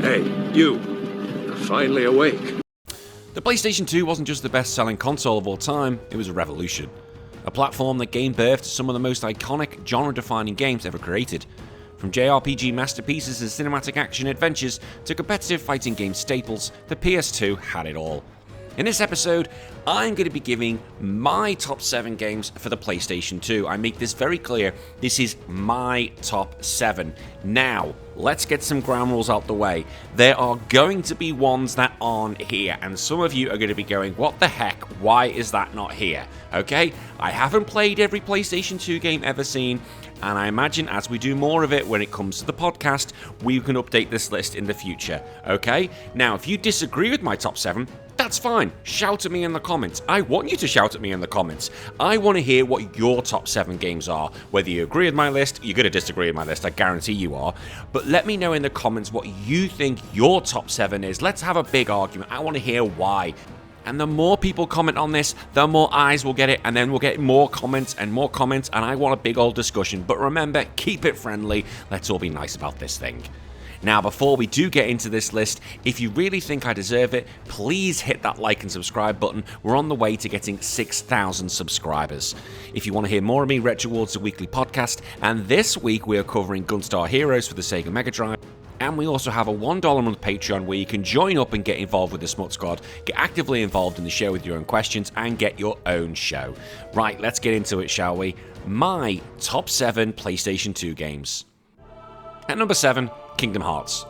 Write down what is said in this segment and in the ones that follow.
Hey, you. You're finally awake. The PlayStation 2 wasn't just the best-selling console of all time, it was a revolution. A platform that gave birth to some of the most iconic, genre-defining games ever created. From JRPG masterpieces and cinematic action adventures to competitive fighting game staples, the PS2 had it all. In this episode, I'm going to be giving my top 7 games for the PlayStation 2. I make this very clear, this is my top 7. Now, let's get some ground rules out the way. There are going to be ones that aren't here, and some of you are going to be going, what the heck, why is that not here? Okay, I haven't played every PlayStation 2 game ever seen, and I imagine as we do more of it when it comes to the podcast, we can update this list in the future, okay? Now, if you disagree with my top 7, that's fine. Shout at me in the comments. I want you to shout at me in the comments. I want to hear what your top 7 games are. Whether you agree with my list, you're going to disagree with my list, I guarantee you are. But let me know in the comments what you think your top 7 is. Let's have a big argument. I want to hear why. And the more people comment on this, the more eyes will get it, and then we'll get more comments, and I want a big old discussion. But remember, keep it friendly. Let's all be nice about this thing. Now, before we do get into this list, if you really think I deserve it, please hit that like and subscribe button. We're on the way to getting 6,000 subscribers. If you want to hear more of me, Retro Awards, a weekly podcast, and this week we are covering Gunstar Heroes for the Sega Mega Drive. And we also have a $1 a month Patreon where you can join up and get involved with the Smut Squad, get actively involved in the show with your own questions, and get your own show. Right, let's get into it, shall we? My top 7 PlayStation 2 games. At number 7, Kingdom Hearts.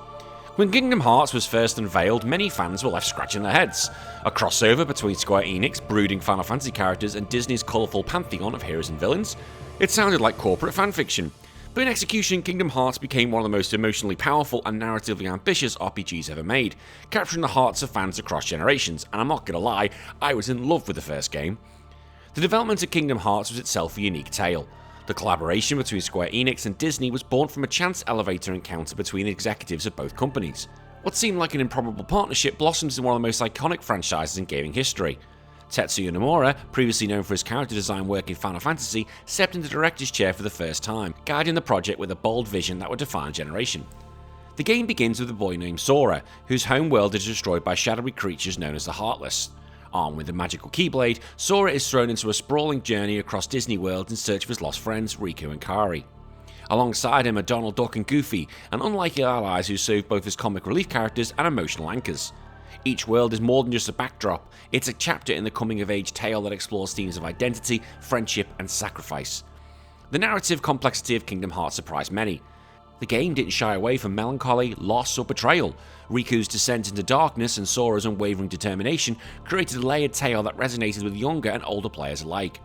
When Kingdom Hearts was first unveiled, many fans were left scratching their heads. A crossover between Square Enix brooding Final Fantasy characters and Disney's colourful pantheon of heroes and villains. It sounded like corporate fanfiction. But in execution, Kingdom Hearts became one of the most emotionally powerful and narratively ambitious RPGs ever made, capturing the hearts of fans across generations, and I'm not gonna lie, I was in love with the first game. The development of Kingdom Hearts was itself a unique tale. The collaboration between Square Enix and Disney was born from a chance elevator encounter between the executives of both companies. What seemed like an improbable partnership blossoms in one of the most iconic franchises in gaming history. Tetsuya Nomura, previously known for his character design work in Final Fantasy, stepped into the director's chair for the first time, guiding the project with a bold vision that would define a generation. The game begins with a boy named Sora, whose home world is destroyed by shadowy creatures known as the Heartless. Armed with a magical Keyblade, Sora is thrown into a sprawling journey across Disney World in search of his lost friends, Riku and Kairi. Alongside him are Donald Duck and Goofy, and unlikely allies who serve both as comic relief characters and emotional anchors. Each world is more than just a backdrop, it's a chapter in the coming-of-age tale that explores themes of identity, friendship, and sacrifice. The narrative complexity of Kingdom Hearts surprised many. The game didn't shy away from melancholy, loss, or betrayal. Riku's descent into darkness and Sora's unwavering determination created a layered tale that resonated with younger and older players alike.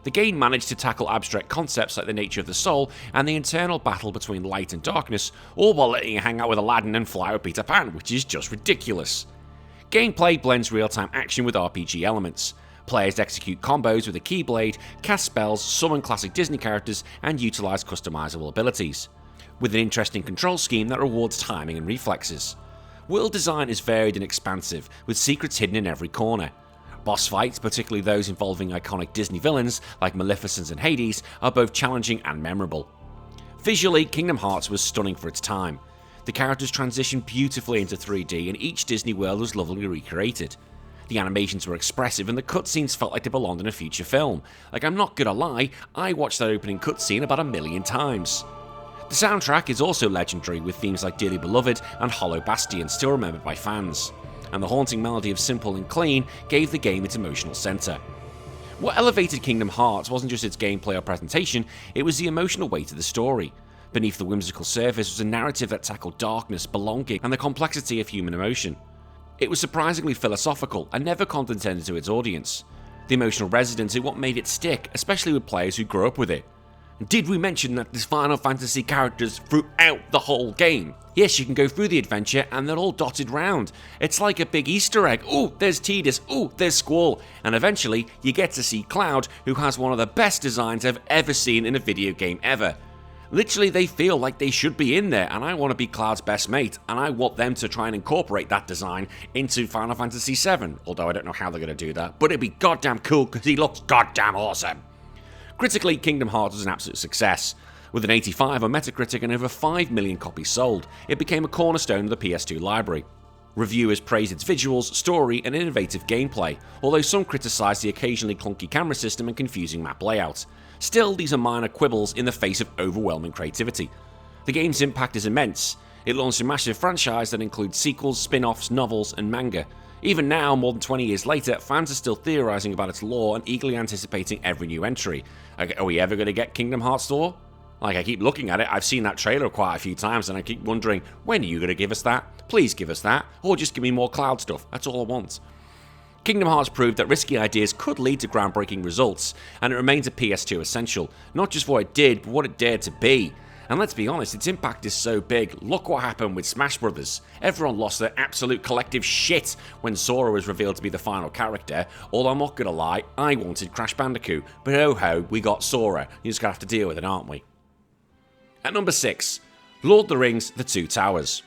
The game managed to tackle abstract concepts like the nature of the soul and the internal battle between light and darkness, all while letting you hang out with Aladdin and fly with Peter Pan, which is just ridiculous. Gameplay blends real-time action with RPG elements. Players execute combos with a Keyblade, cast spells, summon classic Disney characters, and utilize customizable abilities, with an interesting control scheme that rewards timing and reflexes. World design is varied and expansive, with secrets hidden in every corner. Boss fights, particularly those involving iconic Disney villains like Maleficent and Hades, are both challenging and memorable. Visually, Kingdom Hearts was stunning for its time. The characters transitioned beautifully into 3D, and each Disney world was lovingly recreated. The animations were expressive, and the cutscenes felt like they belonged in a feature film. Like, I'm not gonna lie, I watched that opening cutscene about 1,000,000 times. The soundtrack is also legendary, with themes like Dearly Beloved and Hollow Bastion still remembered by fans. And the haunting melody of Simple and Clean gave the game its emotional centre. What elevated Kingdom Hearts wasn't just its gameplay or presentation, it was the emotional weight of the story. Beneath the whimsical surface was a narrative that tackled darkness, belonging, and the complexity of human emotion. It was surprisingly philosophical and never condescended to its audience. The emotional resonance is what made it stick, especially with players who grew up with it. Did we mention that there's Final Fantasy characters throughout the whole game? Yes, you can go through the adventure and they're all dotted round. It's like a big Easter egg. Ooh, there's Tidus. Ooh, there's Squall. And eventually, you get to see Cloud, who has one of the best designs I've ever seen in a video game ever. Literally, they feel like they should be in there, and I want to be Cloud's best mate, and I want them to try and incorporate that design into Final Fantasy VII, although I don't know how they're going to do that, but it'd be goddamn cool because he looks goddamn awesome. Critically, Kingdom Hearts was an absolute success. With an 85 on Metacritic and over 5 million copies sold, it became a cornerstone of the PS2 library. Reviewers praised its visuals, story, and innovative gameplay, although some criticised the occasionally clunky camera system and confusing map layout. Still, these are minor quibbles in the face of overwhelming creativity. The game's impact is immense. It launched a massive franchise that includes sequels, spin-offs, novels, and manga. Even now, more than 20 years later, fans are still theorising about its lore and eagerly anticipating every new entry. Are we ever going to get Kingdom Hearts 4? I keep looking at it, I've seen that trailer quite a few times, and I keep wondering, when are you going to give us that? Please give us that, or just give me more Cloud stuff, that's all I want. Kingdom Hearts proved that risky ideas could lead to groundbreaking results, and it remains a PS2 essential, not just what it did, but what it dared to be. And let's be honest, its impact is so big. Look what happened with Smash Brothers. Everyone lost their absolute collective shit when Sora was revealed to be the final character, although I'm not gonna lie, I wanted Crash Bandicoot, but oh ho, we got Sora. You're just gonna have to deal with it, aren't we? At number 6, Lord of the Rings The Two Towers.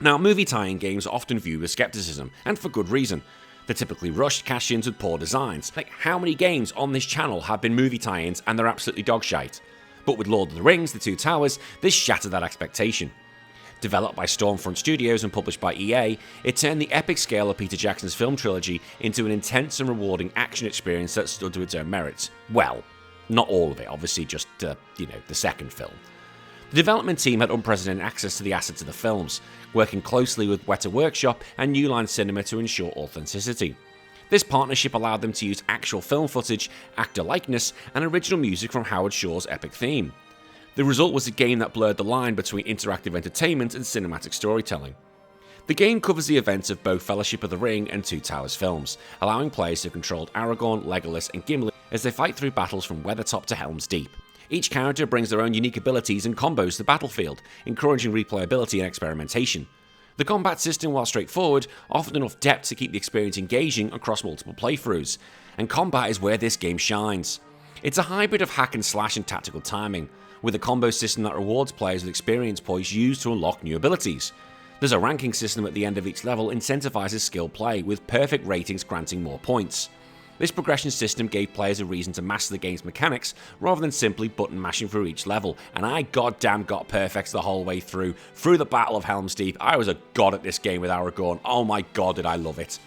Now, movie tie-in games are often viewed with skepticism, and for good reason. They're typically rushed cash-ins with poor designs. Like, how many games on this channel have been movie tie-ins and they're absolutely dogshite? But with Lord of the Rings The Two Towers, this shattered that expectation. Developed by Stormfront Studios and published by EA, it turned the epic scale of Peter Jackson's film trilogy into an intense and rewarding action experience that stood to its own merits. Well, not all of it, obviously just, the second film. The development team had unprecedented access to the assets of the films, working closely with Weta Workshop and New Line Cinema to ensure authenticity. This partnership allowed them to use actual film footage, actor likeness, and original music from Howard Shore's epic theme. The result was a game that blurred the line between interactive entertainment and cinematic storytelling. The game covers the events of both Fellowship of the Ring and Two Towers films, allowing players to control Aragorn, Legolas, and Gimli as they fight through battles from Weathertop to Helm's Deep. Each character brings their own unique abilities and combos to the battlefield, encouraging replayability and experimentation. The combat system, while straightforward, offered enough depth to keep the experience engaging across multiple playthroughs, and combat is where this game shines. It's a hybrid of hack and slash and tactical timing, with a combo system that rewards players with experience points used to unlock new abilities. There's a ranking system at the end of each level incentivizes skill play, with perfect ratings granting more points. This progression system gave players a reason to master the game's mechanics rather than simply button mashing through each level, and I goddamn got perfects the whole way through the Battle of Helm's Deep. I was a god at this game with Aragorn. Oh my god, did I love it.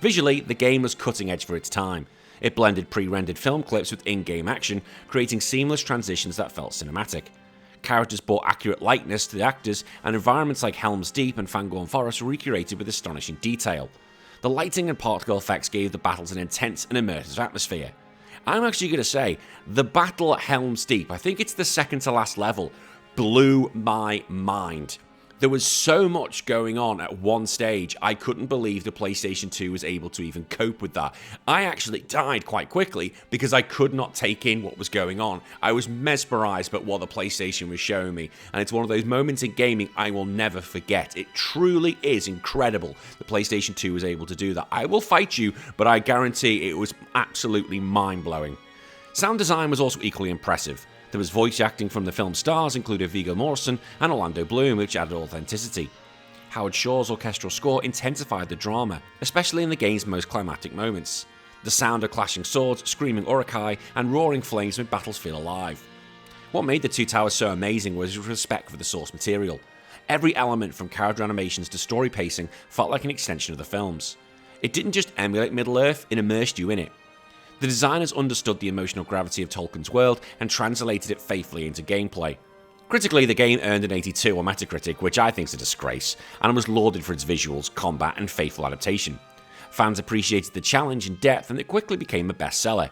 Visually, the game was cutting edge for its time. It blended pre-rendered film clips with in-game action, creating seamless transitions that felt cinematic. Characters brought accurate likeness to the actors, and environments like Helm's Deep and Fangorn Forest were recreated with astonishing detail. The lighting and particle effects gave the battles an intense and immersive atmosphere. I'm actually going to say, the battle at Helm's Deep, I think it's the second to last level, blew my mind. There was so much going on at one stage, I couldn't believe the PlayStation 2 was able to even cope with that. I actually died quite quickly because I could not take in what was going on. I was mesmerized by what the PlayStation was showing me, and it's one of those moments in gaming I will never forget. It truly is incredible the PlayStation 2 was able to do that. I will fight you, but I guarantee it was absolutely mind-blowing. Sound design was also equally impressive. There was voice acting from the film stars, including Viggo Mortensen and Orlando Bloom, which added authenticity. Howard Shore's orchestral score intensified the drama, especially in the game's most climactic moments. The sound of clashing swords, screaming Uruk-hai, and roaring flames made battles feel alive. What made The Two Towers so amazing was his respect for the source material. Every element from character animations to story pacing felt like an extension of the films. It didn't just emulate Middle-earth, it immersed you in it. The designers understood the emotional gravity of Tolkien's world and translated it faithfully into gameplay. Critically, the game earned an 82 on Metacritic, which I think is a disgrace, and was lauded for its visuals, combat, and faithful adaptation. Fans appreciated the challenge and depth, and it quickly became a bestseller.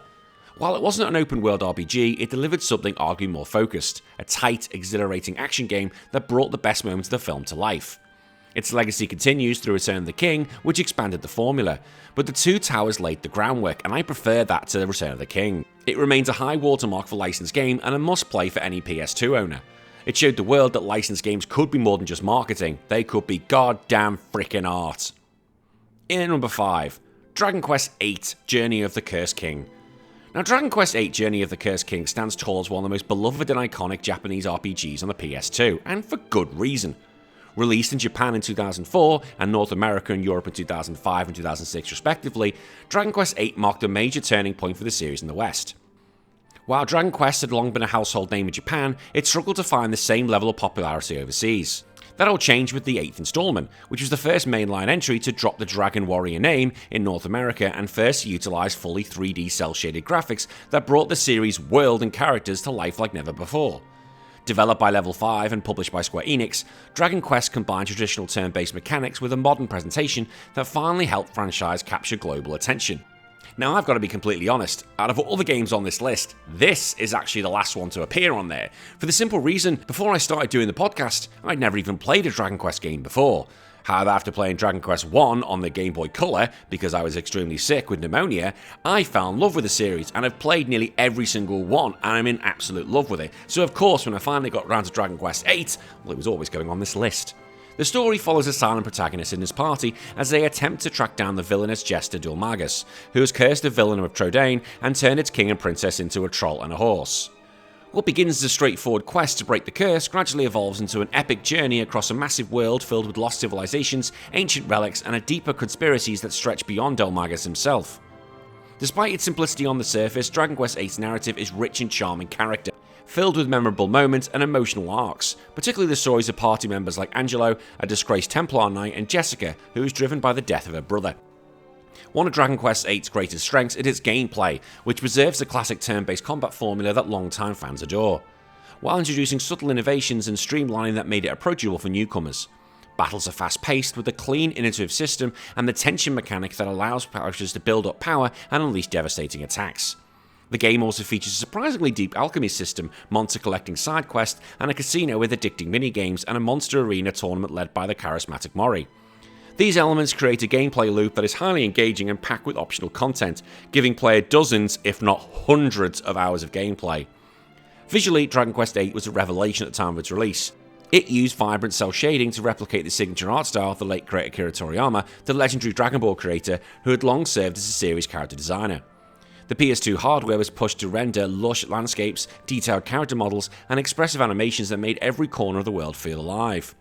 While it wasn't an open-world RPG, it delivered something arguably more focused, a tight, exhilarating action game that brought the best moments of the film to life. Its legacy continues through Return of the King, which expanded the formula, but The Two Towers laid the groundwork, and I prefer that to Return of the King. It remains a high watermark for licensed game and a must-play for any PS2 owner. It showed the world that licensed games could be more than just marketing, they could be goddamn freaking art. In at number 5, Dragon Quest VIII Journey of the Cursed King. Now, Dragon Quest VIII Journey of the Cursed King stands tall as one of the most beloved and iconic Japanese RPGs on the PS2, and for good reason. Released in Japan in 2004 and North America and Europe in 2005 and 2006 respectively, Dragon Quest VIII marked a major turning point for the series in the West. While Dragon Quest had long been a household name in Japan, it struggled to find the same level of popularity overseas. That all changed with the 8th installment, which was the first mainline entry to drop the Dragon Warrior name in North America and first to utilise fully 3D cel-shaded graphics that brought the series' world and characters to life like never before. Developed by Level 5 and published by Square Enix, Dragon Quest combined traditional turn-based mechanics with a modern presentation that finally helped the franchise capture global attention. Now, I've got to be completely honest, out of all the games on this list, this is actually the last one to appear on there, for the simple reason, before I started doing the podcast, I'd never even played a Dragon Quest game before. However, after playing Dragon Quest 1 on the Game Boy Color, because I was extremely sick with pneumonia, I fell in love with the series and have played nearly every single one, and I'm in absolute love with it. So of course, when I finally got around to Dragon Quest 8, well, it was always going on this list. The story follows a silent protagonist and his party as they attempt to track down the villainous jester Dulmagus, who has cursed the villain of Trodain and turned its king and princess into a troll and a horse. What begins as a straightforward quest to break the curse gradually evolves into an epic journey across a massive world filled with lost civilizations, ancient relics, and deeper conspiracies that stretch beyond Dulmagus himself. Despite its simplicity on the surface, Dragon Quest VIII's narrative is rich in charming character, filled with memorable moments and emotional arcs, particularly the stories of party members like Angelo, a disgraced Templar knight, and Jessica, who is driven by the death of her brother. One of Dragon Quest VIII's greatest strengths is its gameplay, which preserves the classic turn-based combat formula that longtime fans adore, while introducing subtle innovations and streamlining that made it approachable for newcomers. Battles are fast-paced with a clean, intuitive system and the tension mechanic that allows characters to build up power and unleash devastating attacks. The game also features a surprisingly deep alchemy system, monster collecting side quests, and a casino with addicting minigames and a monster arena tournament led by the charismatic Mori. These elements create a gameplay loop that is highly engaging and packed with optional content, giving players dozens, if not hundreds, of hours of gameplay. Visually, Dragon Quest VIII was a revelation at the time of its release. It used vibrant cel shading to replicate the signature art style of the late great Akira Toriyama, the legendary Dragon Ball creator who had long served as a series character designer. The PS2 hardware was pushed to render lush landscapes, detailed character models, and expressive animations that made every corner of the world feel alive.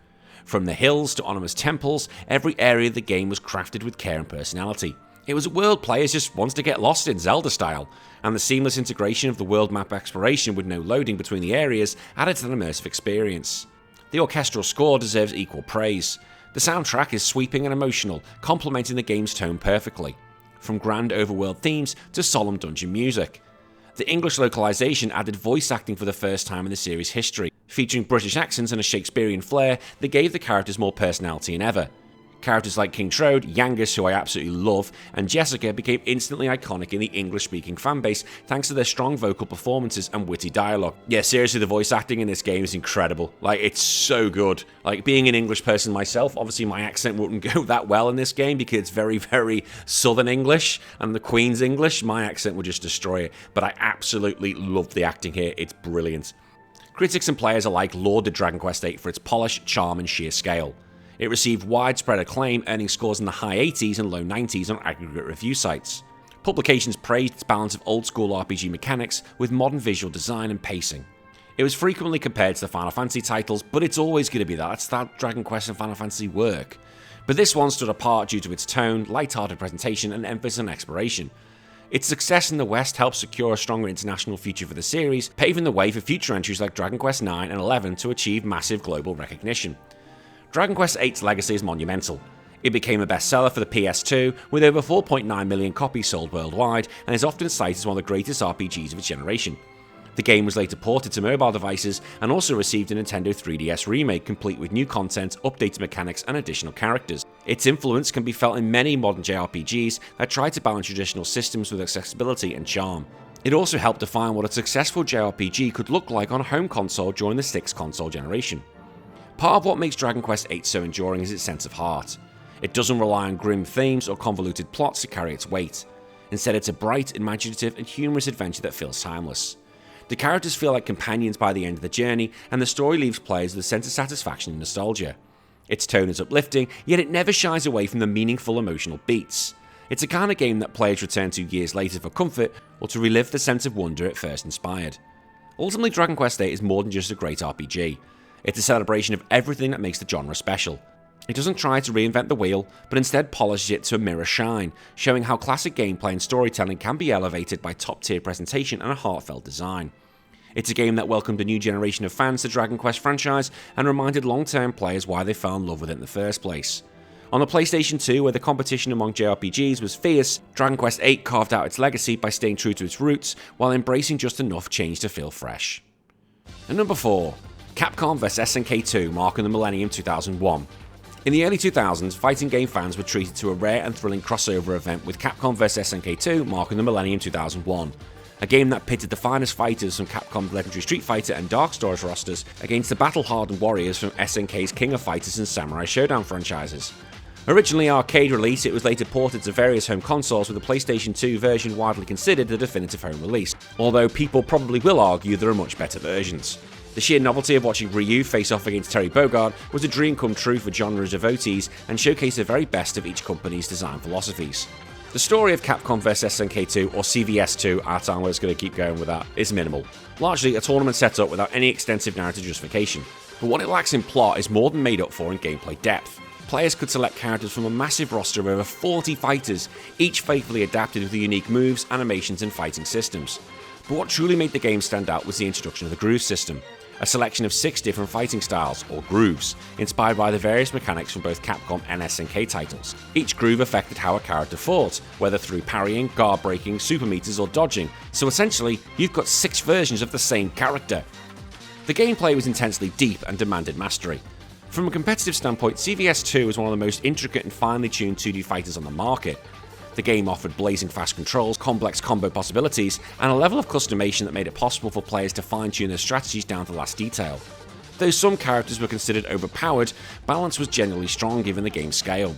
From the hills to ominous temples, every area of the game was crafted with care and personality. It was a world players just wanted to get lost in, Zelda style, and the seamless integration of the world map exploration with no loading between the areas added to the immersive experience. The orchestral score deserves equal praise. The soundtrack is sweeping and emotional, complementing the game's tone perfectly, from grand overworld themes to solemn dungeon music. The English localization added voice acting for the first time in the series' history, featuring British accents and a Shakespearean flair that gave the characters more personality than ever. Characters like King Trode, Yangus, who I absolutely love, and Jessica became instantly iconic in the English-speaking fanbase thanks to their strong vocal performances and witty dialogue. Yeah, seriously, the voice acting in this game is incredible. Like, it's so good. Like, being an English person myself, obviously my accent wouldn't go that well in this game because it's very, very Southern English, and the Queen's English, my accent would just destroy it. But I absolutely love the acting here. It's brilliant. Critics and players alike lauded Dragon Quest VIII for its polish, charm, and sheer scale. It received widespread acclaim, earning scores in the high 80s and low 90s on aggregate review sites. Publications praised its balance of old-school RPG mechanics with modern visual design and pacing. It was frequently compared to the Final Fantasy titles, but it's always going to be that. That's how Dragon Quest and Final Fantasy work. But this one stood apart due to its tone, light-hearted presentation, and emphasis on exploration. Its success in the West helped secure a stronger international future for the series, paving the way for future entries like Dragon Quest IX and XI to achieve massive global recognition. Dragon Quest VIII's legacy is monumental. It became a bestseller for the PS2 with over 4.9 million copies sold worldwide and is often cited as one of the greatest RPGs of its generation. The game was later ported to mobile devices and also received a Nintendo 3DS remake complete with new content, updated mechanics, and additional characters. Its influence can be felt in many modern JRPGs that try to balance traditional systems with accessibility and charm. It also helped define what a successful JRPG could look like on a home console during the 6th console generation. Part of what makes Dragon Quest VIII so enduring is its sense of heart. It doesn't rely on grim themes or convoluted plots to carry its weight. Instead, it's a bright, imaginative, and humorous adventure that feels timeless. The characters feel like companions by the end of the journey, and the story leaves players with a sense of satisfaction and nostalgia. Its tone is uplifting, yet it never shies away from the meaningful emotional beats. It's a kind of game that players return to years later for comfort or to relive the sense of wonder it first inspired. Ultimately, Dragon Quest VIII is more than just a great RPG. It's a celebration of everything that makes the genre special. It doesn't try to reinvent the wheel, but instead polishes it to a mirror shine, showing how classic gameplay and storytelling can be elevated by top-tier presentation and a heartfelt design. It's a game that welcomed a new generation of fans to the Dragon Quest franchise and reminded long-term players why they fell in love with it in the first place. On the PlayStation 2, where the competition among JRPGs was fierce, Dragon Quest VIII carved out its legacy by staying true to its roots while embracing just enough change to feel fresh. And number 4, Capcom vs SNK2 marking the Millennium 2001. In the early 2000s, fighting game fans were treated to a rare and thrilling crossover event with Capcom vs SNK2 marking the Millennium 2001. A game that pitted the finest fighters from Capcom's legendary Street Fighter and Dark Souls rosters against the battle-hardened warriors from SNK's King of Fighters and Samurai Shodown franchises. Originally an arcade release, it was later ported to various home consoles, with the PlayStation 2 version widely considered the definitive home release, although people probably will argue there are much better versions. The sheer novelty of watching Ryu face off against Terry Bogard was a dream come true for genre devotees and showcased the very best of each company's design philosophies. The story of Capcom vs SNK2, or CVS2, our time we're just going to keep going with that, is minimal. Largely a tournament setup without any extensive narrative justification. But what it lacks in plot is more than made up for in gameplay depth. Players could select characters from a massive roster of over 40 fighters, each faithfully adapted with the unique moves, animations and fighting systems. But what truly made the game stand out was the introduction of the groove system, a selection of 6 different fighting styles, or grooves, inspired by the various mechanics from both Capcom and SNK titles. Each groove affected how a character fought, whether through parrying, guard breaking, super meters or dodging, so essentially you've got 6 versions of the same character. The gameplay was intensely deep and demanded mastery. From a competitive standpoint, CVS2 was one of the most intricate and finely tuned 2D fighters on the market. The game offered blazing fast controls, complex combo possibilities, and a level of customization that made it possible for players to fine-tune their strategies down to the last detail. Though some characters were considered overpowered, balance was generally strong given the game's scale.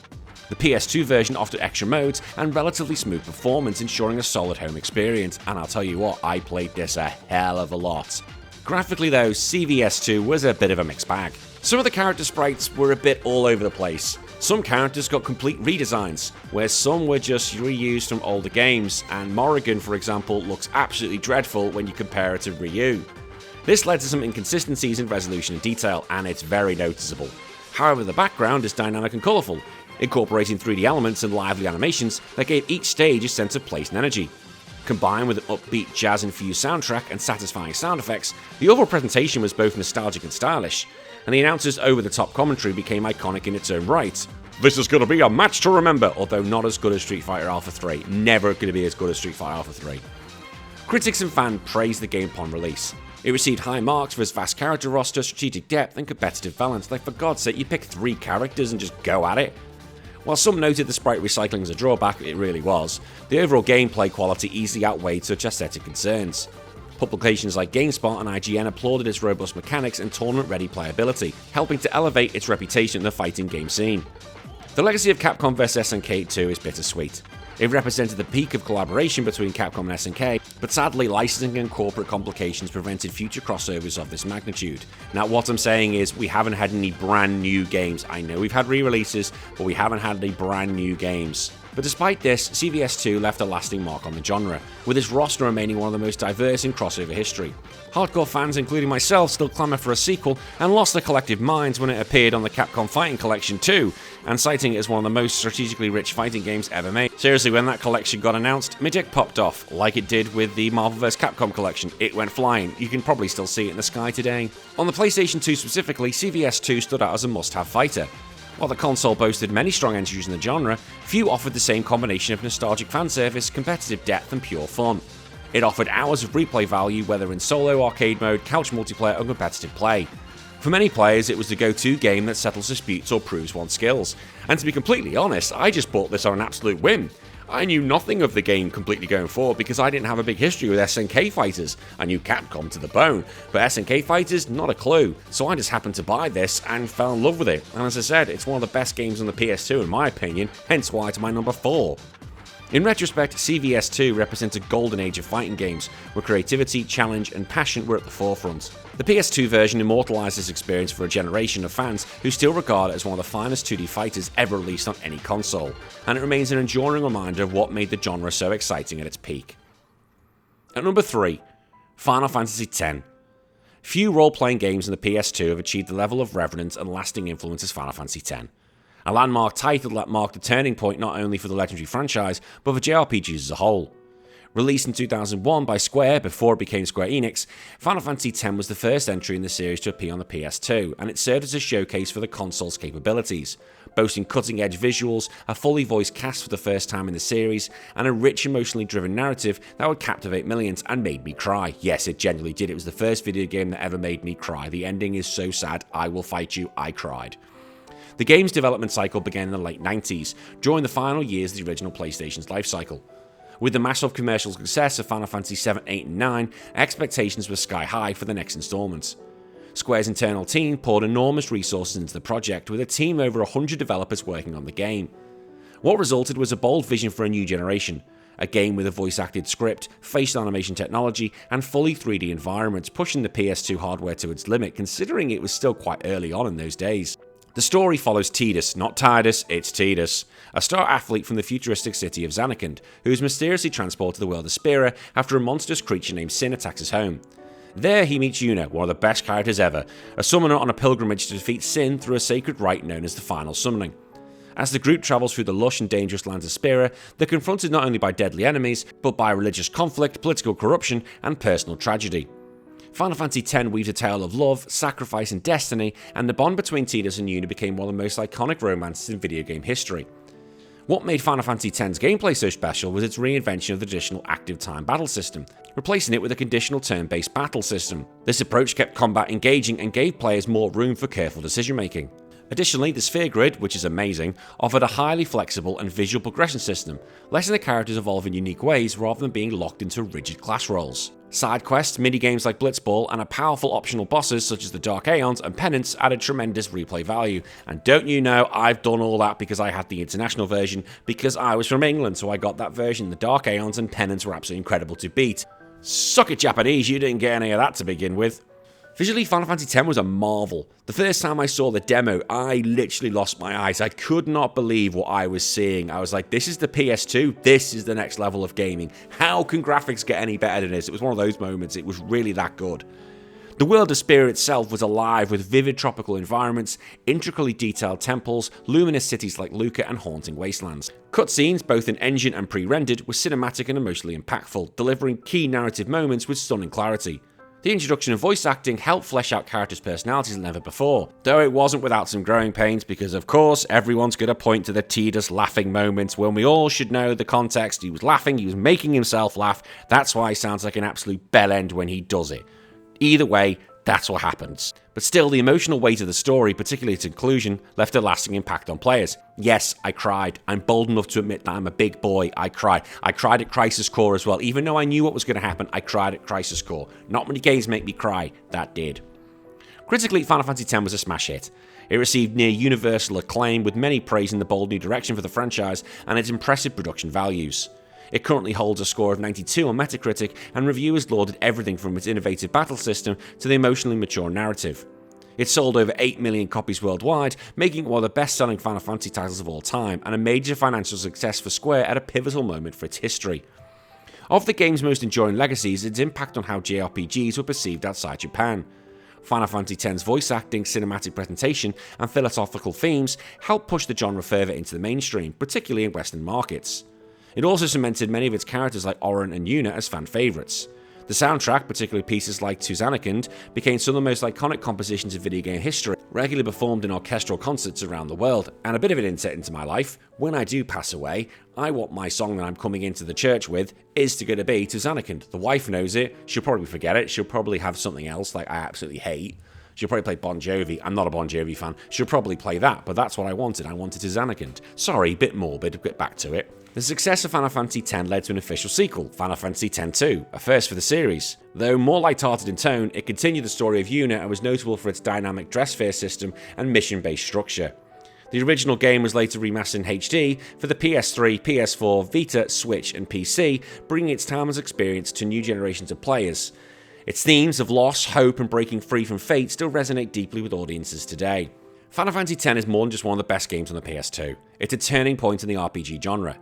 The PS2 version offered extra modes and relatively smooth performance, ensuring a solid home experience, and I'll tell you what, I played this a hell of a lot. Graphically though, CVS2 was a bit of a mixed bag. Some of the character sprites were a bit all over the place. Some characters got complete redesigns, where some were just reused from older games, and Morrigan, for example, looks absolutely dreadful when you compare it to Ryu. This led to some inconsistencies in resolution and detail, and it's very noticeable. However, the background is dynamic and colourful, incorporating 3D elements and lively animations that gave each stage a sense of place and energy. Combined with an upbeat jazz-infused soundtrack and satisfying sound effects, the overall presentation was both nostalgic and stylish, and the announcer's over-the-top commentary became iconic in its own right. This is going to be a match to remember, although not as good as Street Fighter Alpha 3. Never going to be as good as Street Fighter Alpha 3. Critics and fans praised the game upon release. It received high marks for its vast character roster, strategic depth, and competitive balance. Like, for God's sake, you pick 3 characters and just go at it. While some noted the sprite recycling as a drawback, it really was. The overall gameplay quality easily outweighed such aesthetic concerns. Publications like GameSpot and IGN applauded its robust mechanics and tournament-ready playability, helping to elevate its reputation in the fighting game scene. The legacy of Capcom vs SNK2 is bittersweet. It represented the peak of collaboration between Capcom and SNK, but sadly licensing and corporate complications prevented future crossovers of this magnitude. Now what I'm saying is, we haven't had any brand new games. I know we've had re-releases, but we haven't had any brand new games. But despite this, CVS2 left a lasting mark on the genre, with its roster remaining one of the most diverse in crossover history. Hardcore fans, including myself, still clamour for a sequel, and lost their collective minds when it appeared on the Capcom Fighting Collection 2, and citing it as one of the most strategically rich fighting games ever made. Seriously, when that collection got announced, my dick popped off, like it did with the Marvel vs Capcom collection. It went flying. You can probably still see it in the sky today. On the PlayStation 2 specifically, CVS2 stood out as a must-have fighter. While the console boasted many strong entries in the genre, few offered the same combination of nostalgic fanservice, competitive depth, and pure fun. It offered hours of replay value, whether in solo, arcade mode, couch multiplayer, or competitive play. For many players, it was the go-to game that settles disputes or proves one's skills. And to be completely honest, I just bought this on an absolute whim. I knew nothing of the game completely going forward because I didn't have a big history with SNK fighters. I knew Capcom to the bone, but SNK fighters, not a clue. So I just happened to buy this and fell in love with it. And as I said, it's one of the best games on the PS2 in my opinion, hence why it's my number 4. In retrospect, CVS2 represents a golden age of fighting games, where creativity, challenge, and passion were at the forefront. The PS2 version immortalized this experience for a generation of fans who still regard it as one of the finest 2D fighters ever released on any console, and it remains an enduring reminder of what made the genre so exciting at its peak. At number 3, Final Fantasy X. Few role-playing games in the PS2 have achieved the level of reverence and lasting influence as Final Fantasy X. A landmark title that marked a turning point not only for the legendary franchise, but for JRPGs as a whole. Released in 2001 by Square before it became Square Enix, Final Fantasy X was the first entry in the series to appear on the PS2, and it served as a showcase for the console's capabilities, boasting cutting-edge visuals, a fully voiced cast for the first time in the series, and a rich, emotionally driven narrative that would captivate millions and made me cry. Yes, it genuinely did. It was the first video game that ever made me cry. The ending is so sad, I will fight you, I cried. The game's development cycle began in the late 90s, during the final years of the original PlayStation's life cycle. With the massive commercial success of Final Fantasy VII, 8, and 9, expectations were sky high for the next installments. Square's internal team poured enormous resources into the project, with a team of over 100 developers working on the game. What resulted was a bold vision for a new generation, a game with a voice-acted script, facial animation technology, and fully 3D environments, pushing the PS2 hardware to its limit, considering it was still quite early on in those days. The story follows Tidus, not Tidus, it's Tidus, a star athlete from the futuristic city of Zanarkand, who is mysteriously transported to the world of Spira after a monstrous creature named Sin attacks his home. There he meets Yuna, one of the best characters ever, a summoner on a pilgrimage to defeat Sin through a sacred rite known as the Final Summoning. As the group travels through the lush and dangerous lands of Spira, they're confronted not only by deadly enemies, but by religious conflict, political corruption, and personal tragedy. Final Fantasy X weaves a tale of love, sacrifice, and destiny, and the bond between Tidus and Yuna became one of the most iconic romances in video game history. What made Final Fantasy X's gameplay so special was its reinvention of the traditional active time battle system, replacing it with a conditional turn-based battle system. This approach kept combat engaging and gave players more room for careful decision-making. Additionally, the Sphere Grid, which is amazing, offered a highly flexible and visual progression system, letting the characters evolve in unique ways rather than being locked into rigid class roles. Side quests, minigames like Blitzball, and a powerful optional bosses such as the Dark Aeons and Penance added tremendous replay value. And don't you know, I've done all that because I had the international version, because I was from England, so I got that version. The Dark Aeons and Penance were absolutely incredible to beat. Suck it, Japanese, you didn't get any of that to begin with. Visually, Final Fantasy X was a marvel. The first time I saw the demo, I literally lost my eyes. I could not believe what I was seeing. I was like, this is the PS2, this is the next level of gaming. How can graphics get any better than this? It was one of those moments, it was really that good. The world of Spira itself was alive with vivid tropical environments, intricately detailed temples, luminous cities like Luca, and haunting wastelands. Cutscenes, both in engine and pre-rendered, were cinematic and emotionally impactful, delivering key narrative moments with stunning clarity. The introduction of voice acting helped flesh out characters' personalities like never before, though it wasn't without some growing pains because, of course, everyone's going to point to the Tidus laughing moments when we all should know the context. He was laughing, he was making himself laugh, that's why he sounds like an absolute bellend when he does it. Either way, that's what happens. But still, the emotional weight of the story, particularly its conclusion, left a lasting impact on players. Yes, I cried. I'm bold enough to admit that I'm a big boy. I cried. I cried at Crisis Core as well. Even though I knew what was going to happen, I cried at Crisis Core. Not many games make me cry. That did. Critically, Final Fantasy X was a smash hit. It received near universal acclaim, with many praising the bold new direction for the franchise and its impressive production values. It currently holds a score of 92 on Metacritic, and reviewers lauded everything from its innovative battle system to the emotionally mature narrative. It sold over 8 million copies worldwide, making it one of the best-selling Final Fantasy titles of all time, and a major financial success for Square at a pivotal moment for its history. Of the game's most enduring legacies, its impact on how JRPGs were perceived outside Japan. Final Fantasy X's voice acting, cinematic presentation, and philosophical themes helped push the genre further into the mainstream, particularly in Western markets. It also cemented many of its characters like Auron and Yuna as fan favourites. The soundtrack, particularly pieces like To Zanarkand, became some of the most iconic compositions in video game history, regularly performed in orchestral concerts around the world. And a bit of an insight into my life, when I do pass away, I want my song that I'm coming into the church with is going to be To Zanarkand. The wife knows it, she'll probably forget it, she'll probably have something else like I absolutely hate. She'll probably play Bon Jovi. I'm not a Bon Jovi fan. She'll probably play that, but that's what I wanted. I wanted To Zanarkand. Sorry, bit morbid, get back to it. The success of Final Fantasy X led to an official sequel, Final Fantasy X-2, a first for the series. Though more light-hearted in tone, it continued the story of Yuna and was notable for its dynamic dress sphere system and mission-based structure. The original game was later remastered in HD for the PS3, PS4, Vita, Switch, and PC, bringing its timeless experience to new generations of players. Its themes of loss, hope, and breaking free from fate still resonate deeply with audiences today. Final Fantasy X is more than just one of the best games on the PS2. It's a turning point in the RPG genre.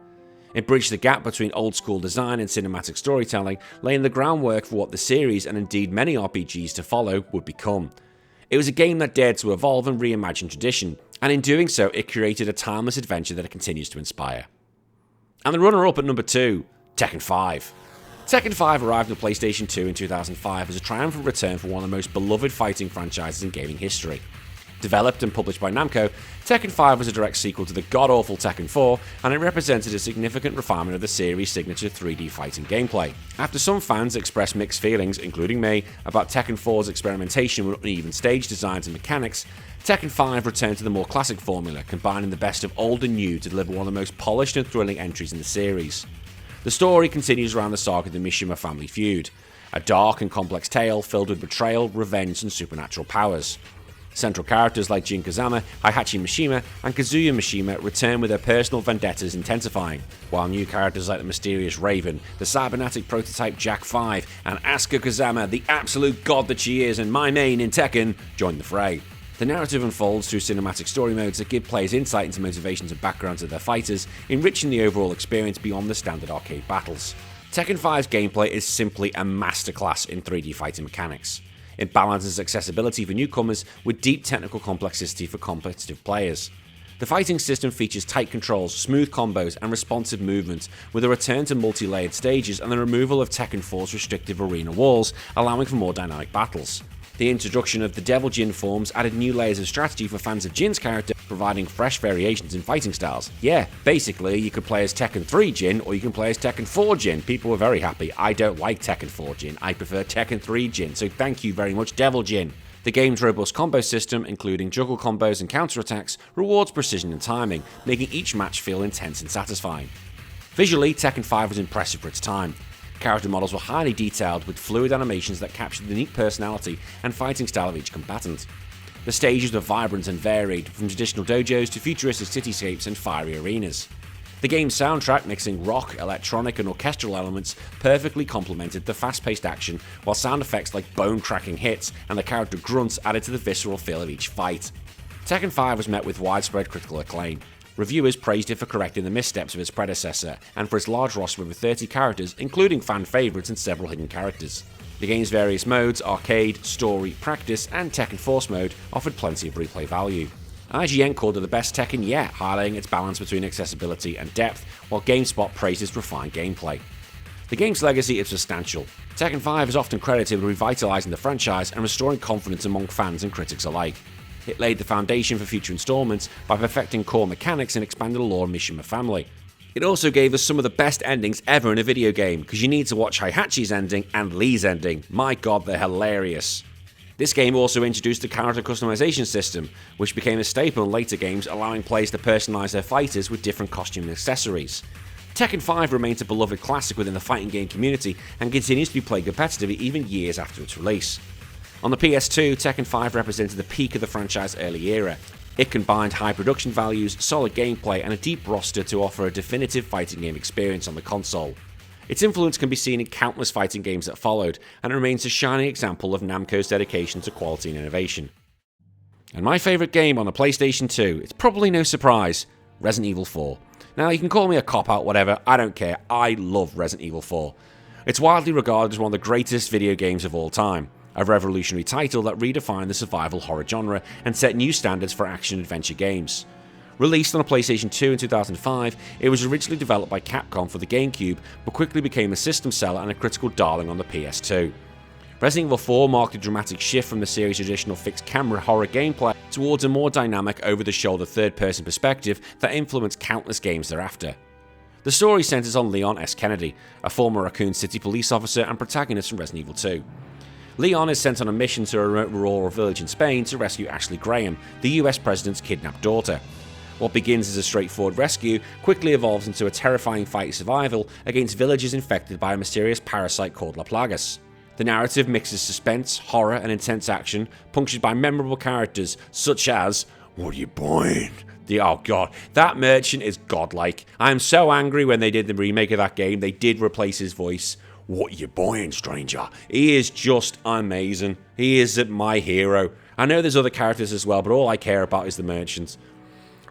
It bridged the gap between old-school design and cinematic storytelling, laying the groundwork for what the series, and indeed many RPGs to follow, would become. It was a game that dared to evolve and reimagine tradition, And in doing so, it created a timeless adventure that it continues to inspire. And the runner-up at number 2, Tekken V. Tekken V arrived on PlayStation 2 in 2005 as a triumphant return for one of the most beloved fighting franchises in gaming history. Developed and published by Namco, Tekken V was a direct sequel to the god-awful Tekken 4, and it represented a significant refinement of the series' signature 3D fighting gameplay. After some fans expressed mixed feelings, including me, about Tekken 4's experimentation with uneven stage designs and mechanics, Tekken V returned to the more classic formula, combining the best of old and new to deliver one of the most polished and thrilling entries in the series. The story continues around the saga of the Mishima family feud, a dark and complex tale filled with betrayal, revenge, and supernatural powers. Central characters like Jin Kazama, Heihachi Mishima, and Kazuya Mishima return with their personal vendettas intensifying, while new characters like the mysterious Raven, the cybernetic prototype Jack 5, and Asuka Kazama, the absolute god that she is and my main in Tekken, join the fray. The narrative unfolds through cinematic story modes that give players insight into motivations and backgrounds of their fighters, enriching the overall experience beyond the standard arcade battles. Tekken 5's gameplay is simply a masterclass in 3D fighting mechanics. It balances accessibility for newcomers with deep technical complexity for competitive players. The fighting system features tight controls, smooth combos, and responsive movement, with a return to multi-layered stages and the removal of Tekken 4's restrictive arena walls, allowing for more dynamic battles. The introduction of the Devil Jin forms added new layers of strategy for fans of Jin's character, providing fresh variations in fighting styles. Yeah, basically, you could play as Tekken 3 Jin, or you can play as Tekken 4 Jin. People were very happy. I don't like Tekken 4 Jin, I prefer Tekken 3 Jin, so thank you very much, Devil Jin. The game's robust combo system, including juggle combos and counterattacks, rewards precision and timing, making each match feel intense and satisfying. Visually, Tekken 5 was impressive for its time. Character models were highly detailed, with fluid animations that captured the unique personality and fighting style of each combatant. The stages were vibrant and varied, from traditional dojos to futuristic cityscapes and fiery arenas. The game's soundtrack, mixing rock, electronic, and orchestral elements, perfectly complemented the fast-paced action, while sound effects like bone-cracking hits and the character grunts added to the visceral feel of each fight. Tekken 5 was met with widespread critical acclaim. Reviewers praised it for correcting the missteps of its predecessor, and for its large roster of over 30 characters, including fan favourites and several hidden characters. The game's various modes, arcade, story, practice, and Tekken Force mode, offered plenty of replay value. IGN called it the best Tekken yet, highlighting its balance between accessibility and depth, while GameSpot praised its refined gameplay. The game's legacy is substantial. Tekken V is often credited with revitalising the franchise and restoring confidence among fans and critics alike. It laid the foundation for future installments by perfecting core mechanics and expanding the lore of Mishima family. It also gave us some of the best endings ever in a video game, because you need to watch Heihachi's ending and Lee's ending. My god, they're hilarious. This game also introduced the character customization system, which became a staple in later games, allowing players to personalize their fighters with different costume and accessories. Tekken V remains a beloved classic within the fighting game community and continues to be played competitively even years after its release. On the PS2, Tekken V represented the peak of the franchise's early era. It combined high production values, solid gameplay, and a deep roster to offer a definitive fighting game experience on the console. Its influence can be seen in countless fighting games that followed, and it remains a shining example of Namco's dedication to quality and innovation. And my favourite game on the PlayStation 2, it's probably no surprise, Resident Evil 4. Now, you can call me a cop-out, whatever, I don't care, I love Resident Evil 4. It's widely regarded as one of the greatest video games of all time. A revolutionary title that redefined the survival horror genre and set new standards for action-adventure games. Released on a PlayStation 2 in 2005, it was originally developed by Capcom for the GameCube, but quickly became a system seller and a critical darling on the PS2. Resident Evil 4 marked a dramatic shift from the series' traditional fixed-camera horror gameplay towards a more dynamic, over-the-shoulder third-person perspective that influenced countless games thereafter. The story centers on Leon S. Kennedy, a former Raccoon City police officer and protagonist from Resident Evil 2. Leon is sent on a mission to a remote rural village in Spain to rescue Ashley Graham, the US president's kidnapped daughter. What begins as a straightforward rescue quickly evolves into a terrifying fight of survival against villagers infected by a mysterious parasite called La Plagas. The narrative mixes suspense, horror, and intense action, punctured by memorable characters such as, "What are you buying?" Oh god, that merchant is godlike. I am so angry when they did the remake of that game, they did replace his voice. "What you buying, stranger?" He is just amazing. He is my hero. I know there's other characters as well, but all I care about is the merchant.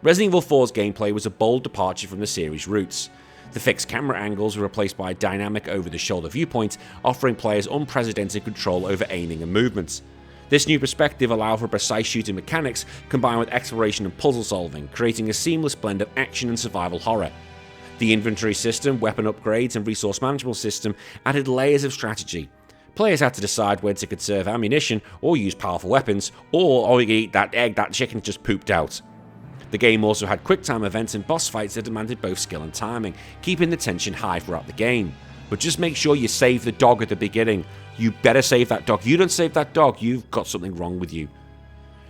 Resident Evil 4's gameplay was a bold departure from the series' roots. The fixed camera angles were replaced by a dynamic over-the-shoulder viewpoint, offering players unprecedented control over aiming and movement. This new perspective allowed for precise shooting mechanics combined with exploration and puzzle solving, creating a seamless blend of action and survival horror. The inventory system, weapon upgrades, and resource management system added layers of strategy. Players had to decide when to conserve ammunition or use powerful weapons, or you could eat that egg that chicken just pooped out. The game also had quick-time events and boss fights that demanded both skill and timing, keeping the tension high throughout the game. But just make sure you save the dog at the beginning. You better save that dog. You don't save that dog, you've got something wrong with you.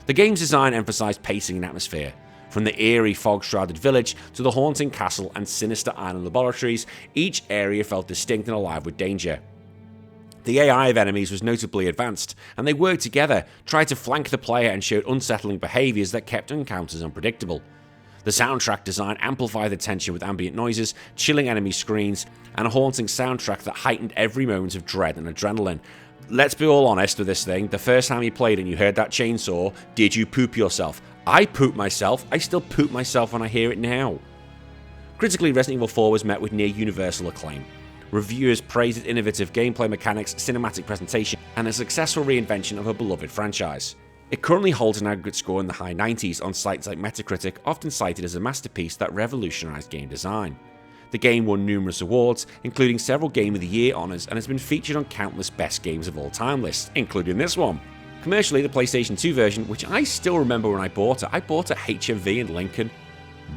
The game's design emphasized pacing and atmosphere. From the eerie, fog-shrouded village to the haunting castle and sinister island laboratories, each area felt distinct and alive with danger. The AI of enemies was notably advanced, and they worked together, tried to flank the player and showed unsettling behaviours that kept encounters unpredictable. The soundtrack design amplified the tension with ambient noises, chilling enemy screens, and a haunting soundtrack that heightened every moment of dread and adrenaline. Let's be all honest with this thing, the first time you played and you heard that chainsaw, did you poop yourself? I pooped myself, I still poop myself when I hear it now. Critically, Resident Evil 4 was met with near universal acclaim. Reviewers praised its innovative gameplay mechanics, cinematic presentation, and a successful reinvention of a beloved franchise. It currently holds an aggregate score in the high 90s on sites like Metacritic, often cited as a masterpiece that revolutionized game design. The game won numerous awards, including several Game of the Year honors, and has been featured on countless best games of all time lists, including this one. Commercially, the PlayStation 2 version, which I still remember when I bought it at HMV in Lincoln.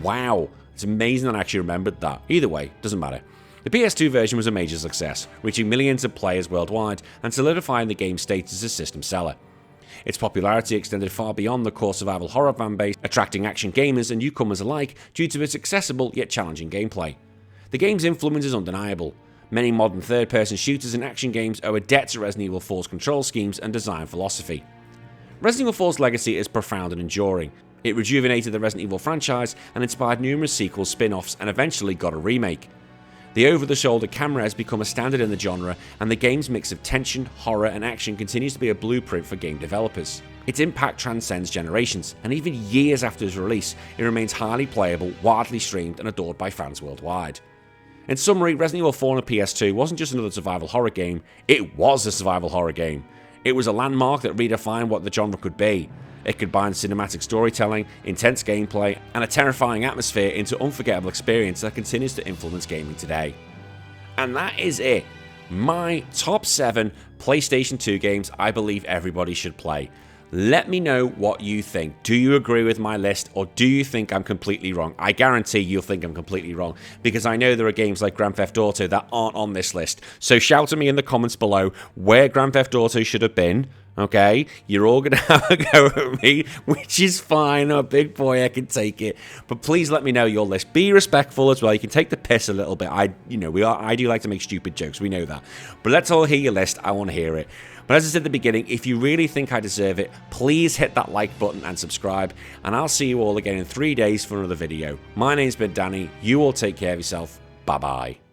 Wow, it's amazing that I actually remembered that. Either way, doesn't matter. The PS2 version was a major success, reaching millions of players worldwide and solidifying the game's status as a system seller. Its popularity extended far beyond the core survival horror fan base, attracting action gamers and newcomers alike due to its accessible yet challenging gameplay. The game's influence is undeniable. Many modern third-person shooters and action games owe a debt to Resident Evil 4's control schemes and design philosophy. Resident Evil 4's legacy is profound and enduring. It rejuvenated the Resident Evil franchise and inspired numerous sequels, spin-offs, and eventually got a remake. The over-the-shoulder camera has become a standard in the genre, and the game's mix of tension, horror, and action continues to be a blueprint for game developers. Its impact transcends generations, and even years after its release, it remains highly playable, widely streamed, and adored by fans worldwide. In summary, Resident Evil 4 on the PS2 wasn't just another survival horror game, it was a survival horror game. It was a landmark that redefined what the genre could be. It combines cinematic storytelling, intense gameplay, and a terrifying atmosphere into an unforgettable experience that continues to influence gaming today. And that is it. My top 7 PlayStation 2 games I believe everybody should play. Let me know what you think. Do you agree with my list, or do you think I'm completely wrong? I guarantee you'll think I'm completely wrong, because I know there are games like Grand Theft Auto that aren't on this list. So shout at me in the comments below where Grand Theft Auto should have been. Okay, you're all gonna have a go at me, which is fine. I'm a big boy, I can take it. But please let me know your list. Be respectful as well. You can take the piss a little bit. I do like to make stupid jokes. We know that. But let's all hear your list. I want to hear it. But as I said at the beginning, if you really think I deserve it, please hit that like button and subscribe. And I'll see you all again in 3 days for another video. My name's been Danny. You all take care of yourself. Bye bye.